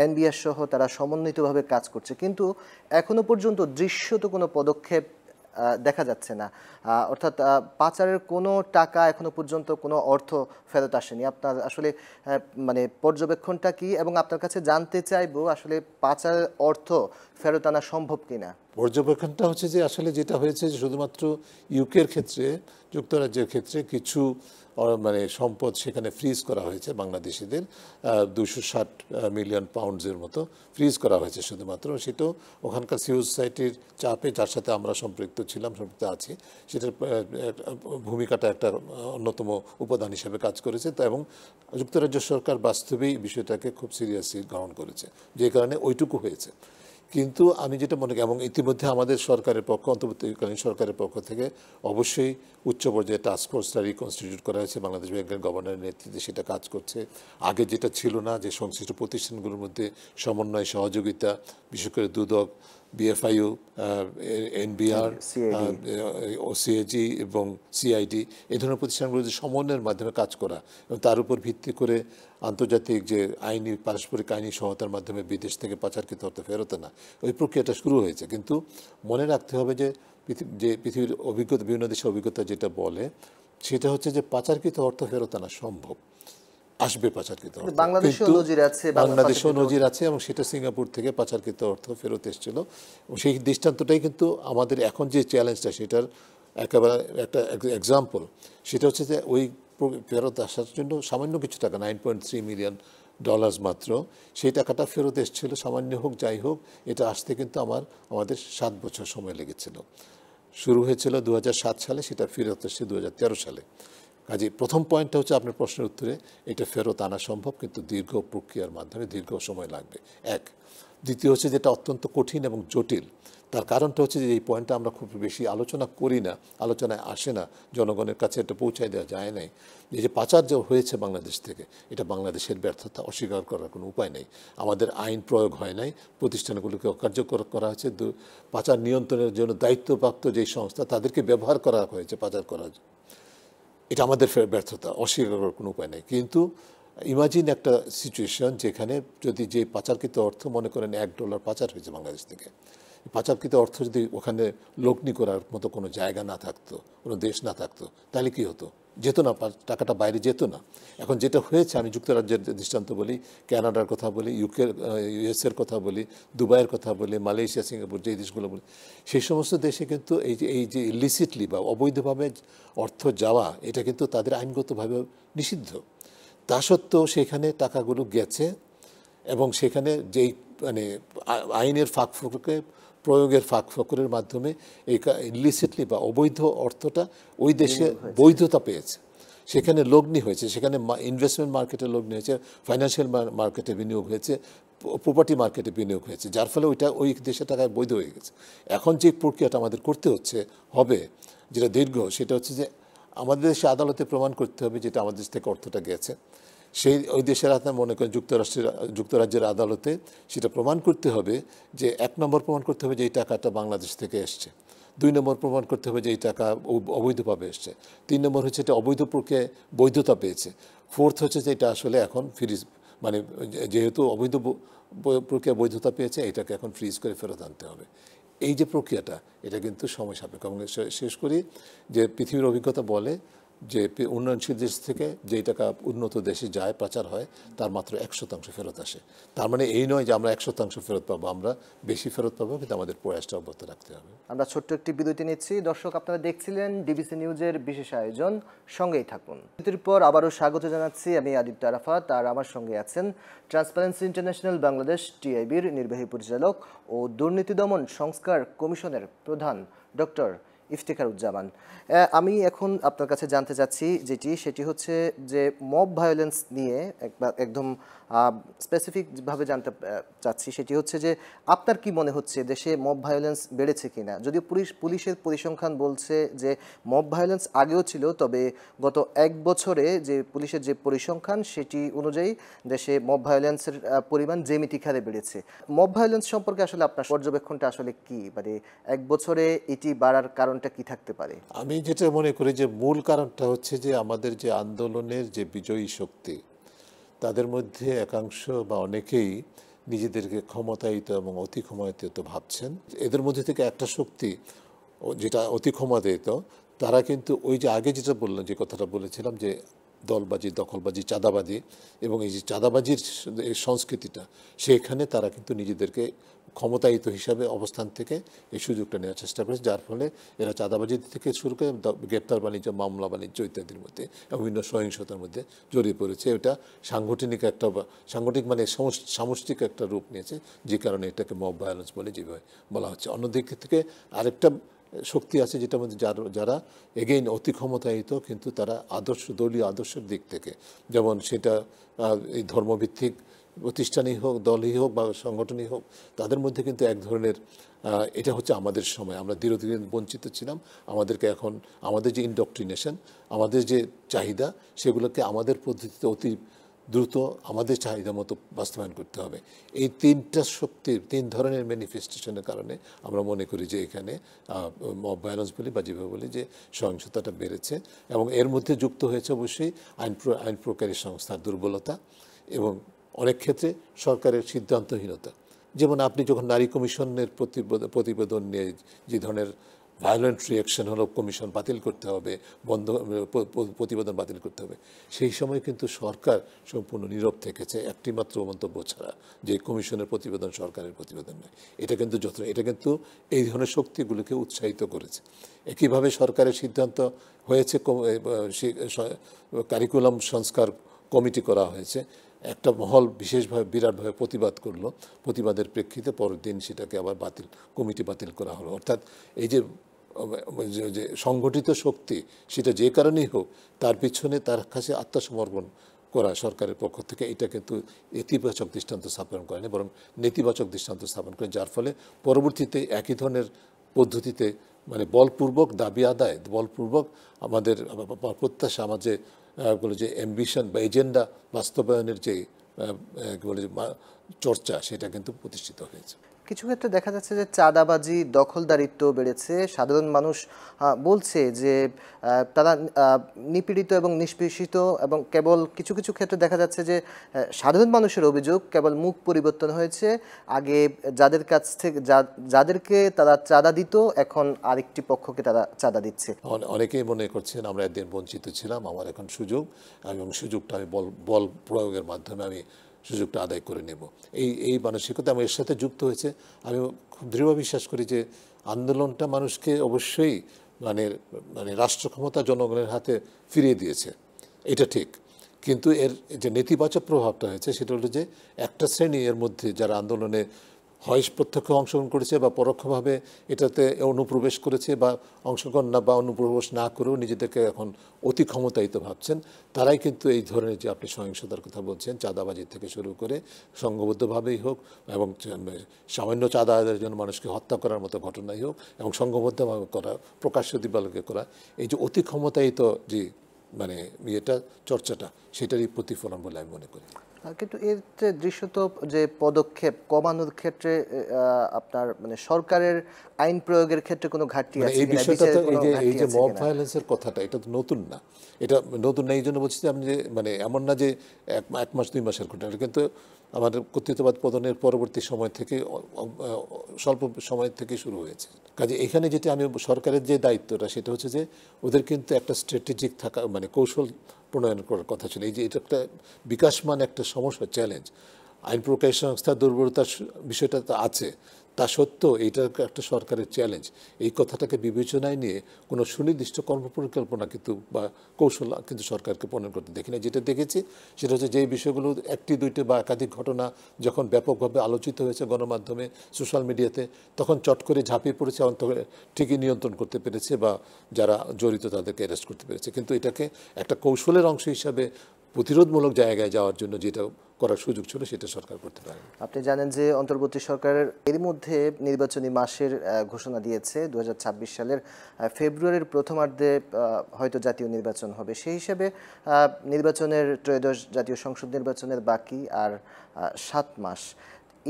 এনবিআর সহ তারা সমন্বিতভাবে কাজ করছে, কিন্তু এখনো পর্যন্ত দৃশ্যত কোনো পদক্ষেপ দেখা যাচ্ছে না। অর্থাৎ পাচারের কোনো টাকা এখনো পর্যন্ত, কোনো অর্থ ফেরত আসেনি। আপনার আসলে মানে পর্যবেক্ষণটা কি, এবং আপনার কাছে জানতে চাইবো আসলে পাচারের অর্থ ফেরত আনা সম্ভব কিনা। পর্যবেক্ষণটা হচ্ছে যে আসলে যেটা হয়েছে যে শুধুমাত্র ইউকের ক্ষেত্রে, যুক্তরাজ্যের ক্ষেত্রে কিছু মানে সম্পদ সেখানে ফ্রিজ করা হয়েছে বাংলাদেশিদের, 260 মিলিয়ন পাউন্ডসের মতো ফ্রিজ করা হয়েছে শুধুমাত্র। সেটাও ওখানকার সিভিল সোসাইটির চাপে, যার সাথে আমরা সম্পৃক্ত আছি, সেটার ভূমিকাটা একটা অন্যতম উপাদান হিসেবে কাজ করেছে। এবং যুক্তরাজ্য সরকার বাস্তবেই বিষয়টাকে খুব সিরিয়াসলি গ্রহণ করেছে, যে কারণে ওইটুকু হয়েছে। কিন্তু আমি যেটা মনে করি, এবং ইতিমধ্যে আমাদের সরকারের পক্ষ, অন্তর্বর্তীকালীন সরকারের পক্ষ থেকে অবশ্যই উচ্চ পর্যায়ে টাস্কফোর্সটা রিকনস্টিটিউট করা হয়েছে, বাংলাদেশ ব্যাংকের গভর্নরের নেতৃত্বে সেটা কাজ করছে। আগে যেটা ছিল না, যে সংশ্লিষ্ট প্রতিষ্ঠানগুলোর মধ্যে সমন্বয়, সহযোগিতা, বিশেষ করে দুদক, বিএফআইইউ, এনবিআর, ওসিএজি এবং সিআইডি, এই ধরনের প্রতিষ্ঠানগুলো যে সমন্বয়ের মাধ্যমে কাজ করা এবং তার উপর ভিত্তি করে আন্তর্জাতিক যে আইনি, পারস্পরিক আইনি সহায়তার মাধ্যমে বিদেশ থেকে পাচারকৃত অর্থ ফেরত আনা, ওই প্রক্রিয়াটা শুরু হয়েছে। কিন্তু মনে রাখতে হবে যে পৃথিবীর অভিজ্ঞতা, বিভিন্ন দেশের অভিজ্ঞতা যেটা বলে সেটা হচ্ছে যে পাচারকৃত অর্থ ফেরত আনা সম্ভব, আসবে পাচারকৃত অর্থ। বাংলাদেশেও নজির আছে এবং সেটা সিঙ্গাপুর থেকে পাচারকৃত অর্থ ফেরত এসেছিল। সেই দৃষ্টান্তটাই কিন্তু আমাদের এখন যে চ্যালেঞ্জটা, সেটার একেবারে একটা এক্সাম্পল। সেটা হচ্ছে যে ওই ফেরত আসার জন্য সামান্য কিছু টাকা, $9.3 মিলিয়ন মাত্র, সেই টাকাটা ফেরত এসেছিল। সামান্য হোক যাই হোক, এটা আসতে কিন্তু আমাদের 7 বছর সময় লেগেছিল। শুরু হয়েছিল 2007 সালে, সেটা ফেরত এসেছে 2013 সালে। কাজে প্রথম পয়েন্টটা হচ্ছে আপনার প্রশ্নের উত্তরে, এটা ফেরত আনা সম্ভব, কিন্তু দীর্ঘ প্রক্রিয়ার মাধ্যমে দীর্ঘ সময় লাগবে। এক। দ্বিতীয় হচ্ছে যেটা অত্যন্ত কঠিন এবং জটিল, তার কারণটা হচ্ছে যে এই পয়েন্টটা আমরা খুব বেশি আলোচনা করি না, আলোচনায় আসে না, জনগণের কাছে এটা পৌঁছায় দেওয়া যায় নাই। যে পাচার যে হয়েছে বাংলাদেশ থেকে, এটা বাংলাদেশের ব্যর্থতা, অস্বীকার করার কোনো উপায় নেই। আমাদের আইন প্রয়োগ হয় নাই, প্রতিষ্ঠানগুলোকে অকার্যকর করা হয়েছে, পাচার নিয়ন্ত্রণের জন্য দায়িত্বপ্রাপ্ত যেই সংস্থা তাদেরকে ব্যবহার করা হয়েছে পাচার করার। এটা আমাদের ব্যর্থতা, অস্বীকার করার কোনো উপায় নেই। কিন্তু ইমাজিন একটা সিচুয়েশন যেখানে যদি যে পাচারকৃত অর্থ, মনে করেন $1 পাচার হয়েছে বাংলাদেশ থেকে, পাচারকৃত অর্থ যদি ওখানে লগ্নি করার মতো কোনো জায়গা না থাকতো, কোনো দেশ না থাকতো, তাহলে কী হতো? যেত না, টাকাটা বাইরে যেত না। এখন যেটা হয়েছে, আমি যুক্তরাজ্যের দৃষ্টান্ত বলি, কানাডার কথা বলি, ইউএসের কথা বলি, দুবাইয়ের কথা বলি, মালয়েশিয়া, সিঙ্গাপুর, যে দেশগুলো বলি, সেই সমস্ত দেশে কিন্তু এই যে ইলিসিটলি বা অবৈধভাবে অর্থ যাওয়া, এটা কিন্তু তাদের আইনগতভাবে নিষিদ্ধ। তা সত্ত্বেও সেখানে টাকাগুলো গেছে, এবং সেখানে যেই মানে আইনের ফাঁকফোকরে প্রয়োগের ফাঁকফোকরের মাধ্যমে এই ইলিসিটলি বা অবৈধ অর্থটা ওই দেশে বৈধতা পেয়েছে, সেখানে লগ্নি হয়েছে, সেখানে ইনভেস্টমেন্ট মার্কেটে লগ্নি হয়েছে, ফাইন্যান্সিয়াল মার্কেটে বিনিয়োগ হয়েছে, প্রপার্টি মার্কেটে বিনিয়োগ হয়েছে, যার ফলে ওইটা ওই দেশের টাকায় বৈধ হয়ে গেছে। এখন যে প্রক্রিয়াটা আমাদের করতে হবে, যেটা দীর্ঘ, সেটা হচ্ছে যে আমাদের দেশে আদালতে প্রমাণ করতে হবে যেটা আমাদের দেশ থেকে অর্থটা গেছে। ওই দেশের আপনার মনে করেন যুক্তরাজ্যের আদালতে সেটা প্রমাণ করতে হবে যে, 1 নম্বর প্রমাণ করতে হবে যে এই টাকাটা বাংলাদেশ থেকে এসছে, 2 নম্বর প্রমাণ করতে হবে যে এই টাকা অবৈধভাবে এসছে, 3 নম্বর হচ্ছে এটা অবৈধ প্রক্রিয়ায় বৈধতা পেয়েছে, 4th হচ্ছে যে এটা আসলে এখন ফ্রিজ, মানে যেহেতু অবৈধ প্রক্রিয়া বৈধতা পেয়েছে, এটাকে এখন ফ্রিজ করে ফেরত আনতে হবে। এই যে প্রক্রিয়াটা, এটা কিন্তু সময় সাপেক্ষ। এবং শেষ করি যে পৃথিবীর অভিজ্ঞতা বলে যে উন্নয়নশীল দেশ থেকে যেই টাকা উন্নত দেশে যায়, পাচার হয়, তার মাত্র 1% ফেরত আসে। তার মানে এই নয় যে আমরা 1% ফেরত পাবো, আমরা বেশি ফেরত পাবো, কিন্তু আমাদের প্রয়াসটা অব্যাহত রাখতে হবে। আমরা ছোট্ট একটি বিরতি নিচ্ছি। দর্শক, আপনারা দেখছিলেন ডিবিসি নিউজের বিশেষ আয়োজন, সঙ্গেই থাকুন। বিরতির পর আবারও স্বাগত জানাচ্ছি, আমি আদিত্য আরাফাত, আর আমার সঙ্গে আছেন ট্রান্সপারেন্সি ইন্টারন্যাশনাল বাংলাদেশ টিআইবির নির্বাহী পরিচালক ও দুর্নীতি দমন সংস্কার কমিশনের প্রধান ডক্টর ইফতেখারুজ্জামান। আমি এখন আপনার কাছে জানতে চাচ্ছি সেটি হচ্ছে যে মব ভায়োলেন্স নিয়ে একদম স্পেসিফিকভাবে জানতে চাচ্ছি। সেটি হচ্ছে যে আপনার কি মনে হচ্ছে দেশে মব ভায়োলেন্স বেড়েছে কিনা? যদিও পুলিশের পরিসংখ্যান বলছে যে মব ভায়োলেন্স আগেও ছিল, তবে গত 1 বছরে যে পুলিশের যে পরিসংখ্যান সেটি অনুযায়ী দেশে মব ভায়োলেন্সের পরিমাণ জ্যামিতিক হারে বেড়েছে। মব ভায়োলেন্স সম্পর্কে আসলে আপনার পর্যবেক্ষণটা আসলে কি? মানে 1 বছরে এটি বাড়ার কারণটা কি থাকতে পারে? আমি যেটা মনে করি যে মূল কারণটা হচ্ছে যে আমাদের যে আন্দোলনের যে বিজয়ী শক্তি, তাদের মধ্যে একাংশ বা অনেকেই নিজেদেরকে ক্ষমতায়িত এবং অতি ক্ষমতায়িত ভাবছেন। এদের মধ্যে থেকে একটা শক্তি যেটা অতি ক্ষমতায়িত, তারা কিন্তু ওই যে আগে যেটা বললাম, যে কথাটা বলেছিলাম যে দলবাজি, দখলবাজি, চাঁদাবাজি, এবং এই যে চাঁদাবাজির সংস্কৃতিটা, সেখানে তারা কিন্তু নিজেদেরকে ক্ষমতায়িত হিসাবে অবস্থান থেকে এই সুযোগটা নেওয়ার চেষ্টা করেছে, যার ফলে এরা চাঁদাবাজি থেকে শুরু করে গ্রেপ্তার বাণিজ্য, মামলা বাণিজ্য ইত্যাদির মধ্যে, বিভিন্ন সহিংসতার মধ্যে জড়িয়ে পড়েছে। এটা সাংগঠনিক মানে সামষ্টিক একটা রূপ নিয়েছে, যে কারণে এটাকে মব ভায়োলেন্স বলে যেভাবে বলা হচ্ছে। অন্যদিক থেকে আরেকটা শক্তি আছে যেটার মধ্যে যারা এগেইন অতি ক্ষমতায়িত, কিন্তু তারা দলীয় আদর্শের দিক থেকে, যেমন সেটা এই ধর্মভিত্তিক প্রতিষ্ঠানই হোক, দলই হোক বা সংগঠনই হোক, তাদের মধ্যে কিন্তু এক ধরনের এটা হচ্ছে আমাদের সময় আমরা দীর্ঘদিন বঞ্চিত ছিলাম, আমাদেরকে এখন আমাদের যে ইনডক্ট্রিনেশন, আমাদের যে চাহিদা, সেগুলোকে আমাদের পদ্ধতিতে অতি দ্রুত আমাদের চাহিদা মতো বাস্তবায়ন করতে হবে। এই 3টা শক্তির 3 ধরনের ম্যানিফেস্টেশনের কারণে আমরা মনে করি যে এখানে মব ভায়োলেন্স বলি বা যেভাবে বলি যে সহিংসতাটা বেড়েছে, এবং এর মধ্যে যুক্ত হয়েছে অবশ্যই আইন প্রকারী সংস্থার দুর্বলতা, এবং অনেক ক্ষেত্রে সরকারের সিদ্ধান্তহীনতা। যেমন আপনি যখন নারী কমিশনের প্রতিবেদন নিয়ে যে ধরনের ভায়োলেন্ট রিয়াকশন হলো, কমিশন বাতিল করতে হবে, প্রতিবেদন বাতিল করতে হবে, সেই সময় কিন্তু সরকার সম্পূর্ণ নীরব থেকেছে, একটিমাত্র মন্তব্য ছাড়া, যে কমিশনের প্রতিবেদন সরকারের প্রতিবেদন নয়। এটা কিন্তু এই ধরনের শক্তিগুলোকে উৎসাহিত করেছে। একইভাবে সরকারের সিদ্ধান্ত হয়েছে, কারিকুলাম সংস্কার কমিটি করা হয়েছে, একটা মহল বিশেষভাবে বিরাটভাবে প্রতিবাদ করলো, প্রতিবাদের প্রেক্ষিতে পরের দিন সেটাকে আবার কমিটি বাতিল করা হলো। অর্থাৎ এই যে যে সংগঠিত শক্তি, সেটা যে কারণেই হোক, তার পিছনে তার কাছে আত্মসমর্পণ করা সরকারের পক্ষ থেকে, এটা কিন্তু ইতিবাচক দৃষ্টান্ত স্থাপন করেনি, বরং নেতিবাচক দৃষ্টান্ত স্থাপন করে, যার ফলে পরবর্তীতে একই ধরনের পদ্ধতিতে মানে বলপূর্বক দাবি আদায়, বলপূর্বক আমাদের প্রত্যাশা, আমার যে বলে যে অ্যাম্বিশন বা এজেন্ডা বাস্তবায়নের যে বলে যে চর্চা, সেটা কিন্তু প্রতিষ্ঠিত হয়েছে। কিছু ক্ষেত্রে দেখা যাচ্ছে যে চাঁদাবাজি, দখলদারিত্ব বেড়েছে। সাধারণ মানুষ বলছে যে তারা নিপীড়িত এবং নিষ্পেষিত, এবং কেবল কিছু কিছু ক্ষেত্রে দেখা যাচ্ছে যে সাধারণ মানুষের অভিযোগ কেবল মুখ পরিবর্তন হয়েছে। আগে যাদের কাছ থেকে যাদেরকে তারা চাঁদা দিত, এখন আরেকটি পক্ষকে তারা চাঁদা দিচ্ছে। অনেকেই মনে করছেন আমরা একদিন বঞ্চিত ছিলাম, আমার এখন সুযোগ, এবং সুযোগটা আমি বল প্রয়োগের মাধ্যমে আমি সুযোগটা আদায় করে নেব, এই মানসিকতা আমার এর সাথে যুক্ত হয়েছে। আমি খুব দৃঢ় বিশ্বাস করি যে আন্দোলনটা মানুষকে অবশ্যই মানে মানে রাষ্ট্র ক্ষমতা জনগণের হাতে ফিরিয়ে দিয়েছে, এটা ঠিক। কিন্তু এর যে নেতিবাচক প্রভাবটা হয়েছে সেটা হলো যে একটা শ্রেণী এর মধ্যে, যারা আন্দোলনে হয় প্রত্যক্ষ অংশগ্রহণ করেছে বা পরোক্ষভাবে এটাতে অনুপ্রবেশ করেছে, বা অংশগ্রহণ না বা অনুপ্রবেশ না করেও নিজেদেরকে এখন অতি ক্ষমতায়িত ভাবছেন, তারাই কিন্তু এই ধরনের যে আপনি সহিংসতার কথা বলছেন, চাঁদাবাজি থেকে শুরু করে সংঘবদ্ধভাবেই হোক, এবং সামান্য চাঁদা আদায়ের জন্য মানুষকে হত্যা করার মতো ঘটনাই হোক, এবং সংঘবদ্ধভাবে করা, প্রকাশ্য দিবালোকে করা, এই যে অতি ক্ষমতায়িত যে মানে এটা চর্চাটা, সেটারই প্রতিফলন বলে আমি মনে করি। কিন্তু এর যে দৃশ্যত যে পদক্ষেপ কমানোর ক্ষেত্রে আপনার মানে সরকারের আইন প্রয়োগের ক্ষেত্রে কোনো ঘাটতি আছে এই কিনা, বিষয়টা বিচারের তো কোনো এই ঘাটতি যে আছে মব কিনা? ভায়োলেন্সের কথাটা, এটা তো নতুন না, এটা নতুন না এই জন্য বলছি যে আমি যে মানে এমন না যে এক মাস 2 মাসের ঘটনা, এটা কিন্তু আমাদের কর্তৃত্ববাদ পতনের পরবর্তী সময় থেকে স্বল্প সময় থেকে শুরু হয়েছে। কাজে এখানে যেটা আমি সরকারের যে দায়িত্বটা, সেটা হচ্ছে যে ওদের কিন্তু একটা স্ট্র্যাটেজিক থাকা মানে কৌশল প্রণয়ন করার কথা ছিল। এই যে এটা একটা বিকাশমান একটা সমস্যা, চ্যালেঞ্জ, আইন প্রকাশ সংস্থার দুর্বলতার বিষয়টা তো আছে, তা সত্ত্বেও এইটা একটা সরকারের চ্যালেঞ্জ। এই কথাটাকে বিবেচনায় নিয়ে কোনো সুনির্দিষ্ট কর্মপরিকল্পনা কিন্তু বা কৌশল কিন্তু সরকারকে প্রণয়ন করতে দেখি না। যেটা দেখেছি সেটা হচ্ছে যে বিষয়গুলো একটি দুইটি বা একাধিক ঘটনা যখন ব্যাপকভাবে আলোচিত হয়েছে গণমাধ্যমে, সোশ্যাল মিডিয়াতে, তখন চট করে ঝাঁপিয়ে পড়েছে, অন্তত ঠিকই নিয়ন্ত্রণ করতে পেরেছে বা যারা জড়িত তাদেরকে অ্যারেস্ট করতে পেরেছে। কিন্তু এটাকে একটা কৌশলের অংশ হিসাবে প্রতিরোধমূলক জায়গায় যাওয়ার জন্য যেটা করার সুযোগ ছিল, সেটা সরকার করতে পারে। আপনি জানেন যে অন্তর্বর্তী সরকারের এর মধ্যে নির্বাচনী মাসের ঘোষণা দিয়েছে। 2026 সালের ফেব্রুয়ারির প্রথমার্ধে হয়তো জাতীয় নির্বাচন হবে। সেই হিসেবে নির্বাচনের ত্রয়োদশ জাতীয় সংসদ নির্বাচনের বাকি আর 7 মাস।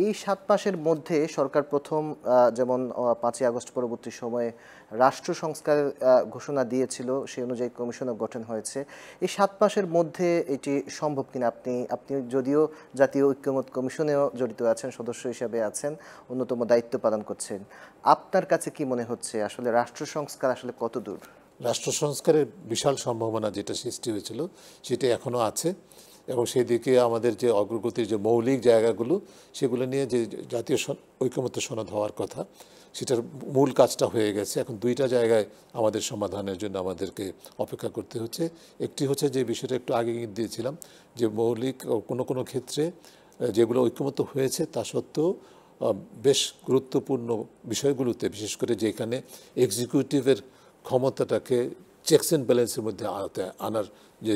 এই 7 মাসের মধ্যে সরকার প্রথম যেমন 5ই আগস্ট পরবর্তী সময়ে রাষ্ট্র সংস্কারের ঘোষণা দিয়েছিল, সেই অনুযায়ী কমিশনও গঠন হয়েছে। এই 7 মাসের মধ্যে এটি সম্ভব কিনা? আপনি যদিও জাতীয় ঐক্যমত কমিশনেও জড়িত আছেন, সদস্য হিসাবে আছেন, অন্যতম দায়িত্ব পালন করছেন, আপনার কাছে কি মনে হচ্ছে আসলে রাষ্ট্র সংস্কার আসলে কত দূর? রাষ্ট্র সংস্কারের বিশাল সম্ভাবনা যেটা সৃষ্টি হয়েছিল সেটা এখনও আছে, এবং সেই দিকে আমাদের যে অগ্রগতির যে মৌলিক জায়গাগুলো, সেগুলো নিয়ে যে জাতীয় ঐকমত্য সনদ হওয়ার কথা, সেটার মূল কাজটা হয়ে গেছে। এখন দুইটা জায়গায় আমাদের সমাধানের জন্য আমাদেরকে অপেক্ষা করতে হচ্ছে। একটি হচ্ছে যে বিষয়টা একটু আগে দিয়েছিলাম, যে মৌলিক কোনো কোনো ক্ষেত্রে যেগুলো ঐকমত্য হয়েছে তা সত্ত্বেও বেশ গুরুত্বপূর্ণ বিষয়গুলোতে, বিশেষ করে যেখানে এক্সিকিউটিভের ক্ষমতাটাকে চেকস অ্যান্ড ব্যালেন্সের মধ্যে আনার যে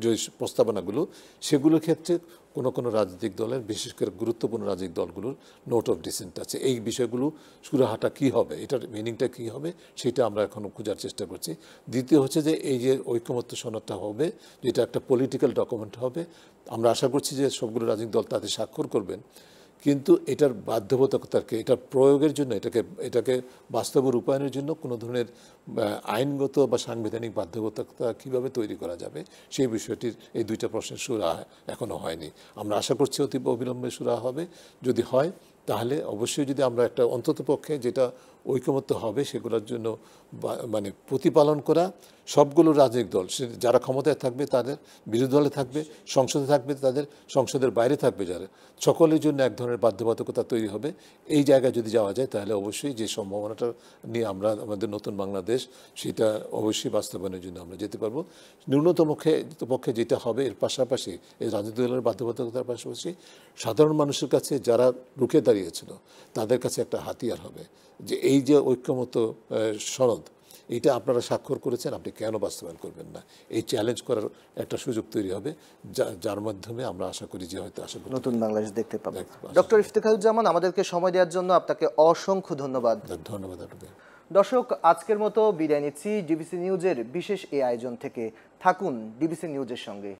যে প্রস্তাবনাগুলো, সেগুলোর ক্ষেত্রে কোনো কোনো রাজনৈতিক দলের, বিশেষ করে গুরুত্বপূর্ণ রাজনৈতিক দলগুলোর নোট অফ ডিসেন্ট আছে। এই বিষয়গুলো সুরাহাটা কী হবে, এটার মিনিংটা কী হবে, সেটা আমরা এখনও খোঁজার চেষ্টা করছি। দ্বিতীয় হচ্ছে যে এই যে ঐকমত্য সনদটা হবে, যেটা একটা পলিটিক্যাল ডকুমেন্ট হবে, আমরা আশা করছি যে সবগুলো রাজনৈতিক দল তাতে স্বাক্ষর করবেন, কিন্তু এটার বাধ্যবাধকতাকে, এটার প্রয়োগের জন্য, এটাকে বাস্তব রূপায়ণের জন্য কোনো ধরনের আইনগত বা সাংবিধানিক বাধ্যবাধকতা কীভাবে তৈরি করা যাবে, সেই বিষয়টির এই দুইটা প্রশ্নের সুরা এখনও হয়নি। আমরা আশা করছি অতি অবিলম্বে সুরা হবে। যদি হয় তাহলে অবশ্যই, যদি আমরা একটা অন্ততপক্ষে যেটা ঐকমত্য হবে সেগুলোর জন্য মানে প্রতিপালন করা, সবগুলো রাজনৈতিক দল যারা ক্ষমতায় থাকবে তাদের, বিরোধী দলে থাকবে, সংসদে থাকবে তাদের, সংসদের বাইরে থাকবে যারা, সকলের জন্য এক ধরনের বাধ্যবাধকতা তৈরি হবে। এই জায়গায় যদি যাওয়া যায় তাহলে অবশ্যই যে সম্ভাবনাটা নিয়ে আমরা আমাদের নতুন বাংলাদেশ, সেটা অবশ্যই বাস্তবায়নের জন্য আমরা যেতে পারবো। ন্যূনতম পক্ষে যেটা হবে, এর পাশাপাশি এই রাজনৈতিক দলের বাধ্যবাধকতার পাশাপাশি সাধারণ মানুষের কাছে যারা রুখে দাঁড়িয়েছিল তাদের কাছে একটা হাতিয়ার হবে, যে এই যে ঐক্যমত সনদ, এটা আপনারা স্বাক্ষর করেছেন, আপনি কেন বাস্তবায়ন করবেন না? এই চ্যালেঞ্জ করার একটা সুযোগ তৈরি হবে, যার মাধ্যমে আমরা আশা করি যে হয়তো আশা করি নতুন বাংলাদেশ দেখতে পাবো। ডক্টর ইফতেখারুজ্জামান, আমাদেরকে সময় দেওয়ার জন্য আপনাকে অসংখ্য ধন্যবাদ। ধন্যবাদ আপনাদের। দর্শক, আজকের মতো বিদায় নিচ্ছি ডিবিসি নিউজের বিশেষ এই আয়োজন থেকে। থাকুন ডিবিসি নিউজের সঙ্গে।